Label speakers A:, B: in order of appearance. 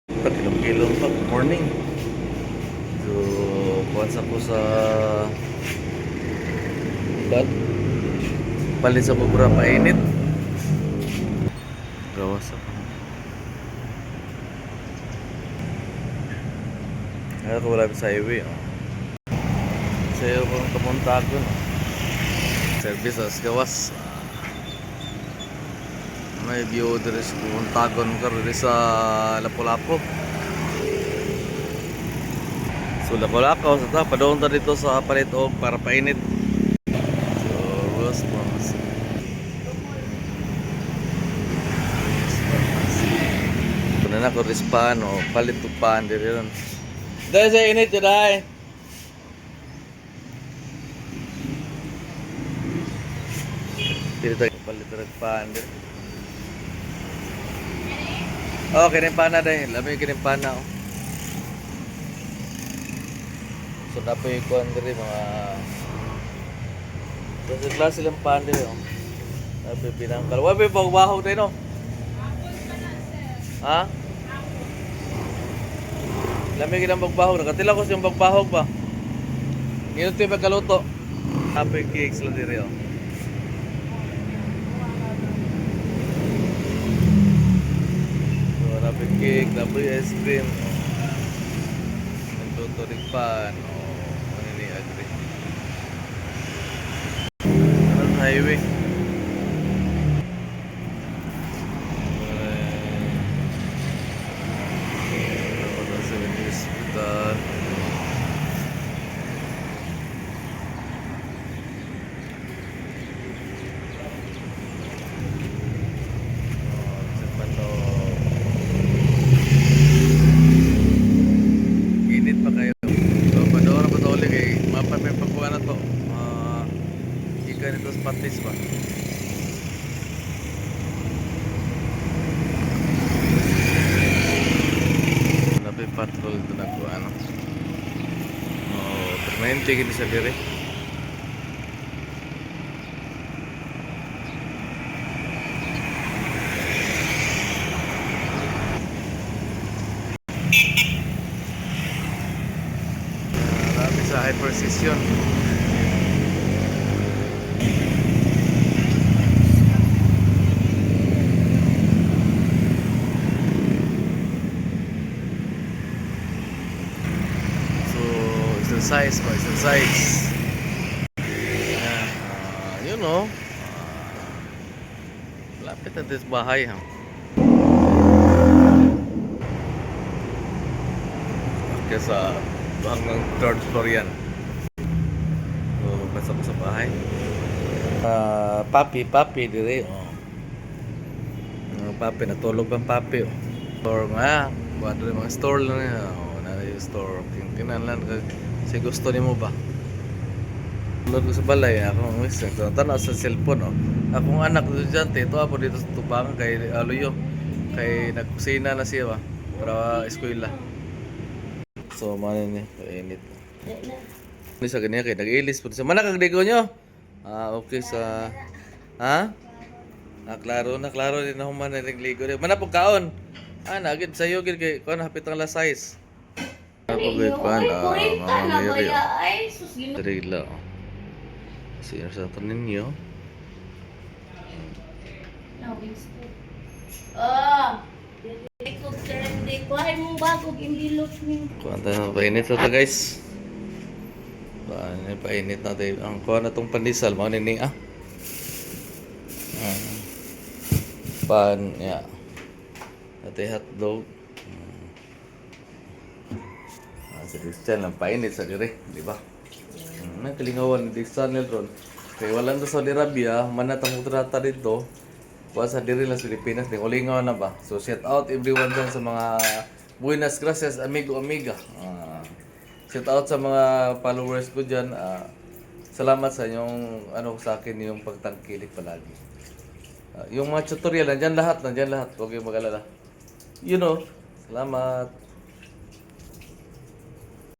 A: Kilong-kilong pa, good morning. So, kuwansa ko sa bag. Palit sa bubura painit. Gawas ako. Kaya ko wala sa highway. Oh. Sa'yo ko ng kamuntagon. Oh. Service as gawas. May view dito sa kamuntagon karon sa Lapu-Lapu. So Lapu-Lapu sa ta padong ta dito sa palit og para painit. So Ross Pharmacy. Kunan ako rispan o palit tupan diri ron. Dahil sa init dai. Dito palit tupan diri. Oh, kinimpana dai. Labi kinimpana oh. So napoy kuan diri mga sa klase lang pan diri oh. Napoy pinangkal. Wa may pagbahog dai no. Ha? Lamig ng pagbahog. Nakatila ko siyang pagbahog ba? Ngayon ito yung pagkaluto. Happy cakes lang diri oh. Happy cake, happy ice cream. Nagluto rin pan. Ano ni agri. Anong highway? Hospital. Init pa kayo. So, padora pa tawali kay mapapay pagkuha na to. Ika nito sa patis pa. Napay patrol ito na ko ano. Permanente gini sa diri. Marami sa high precision. So, exercise pa, exercise. Ayan, yun o. Lapit na dito sa bahay ha. Kaya sa hanggang third floor yan. So, basta ko sa bahay. Papi dire oh. Papi natulog ang papi oh. Store nga, buhat rin mga store lang yan oh, na yung store. Tingnan lang kasi gusto ni mo ba. Tulog ko sa balay ako tanaw sa cellphone oh. Akong anak dito dyan, ito ako dito sa tubangan kay Aluyo. Kay nagkusina na siya ba para eskwela. So, manin niya, kainit. Ini sa ganyan kay nag-ilis po. Sa mana kag digo nyo? Okay sa... Ha? Klaro din ako man nagligo. Mana po kaon? Nagid sa'yo gid kay kuan hapit ang alas 6. Ako gid kuan, Mama Mary. Dirila. Sino sa ninyo? Kuan tayo painit na to guys. Painit natin ang kuha na itong pandesal mga nining pan ya ate hotdog sa Christian lang painit sa dire di ba nagkalingawan ni Dixon Nelron kay walang sa Saudi Arabia manatang utrata dito kuha sa dire lang sa Pilipinas di ulingaw na ba so shout out everyone dyan sa mga buenas gracias amigo amiga shout out sa mga followers ko dyan. Salamat sa inyong sa akin yung pagtangkilik palagi. Yung mga tutorial nandiyan lahat, Huwag kayong mag-alala. Salamat.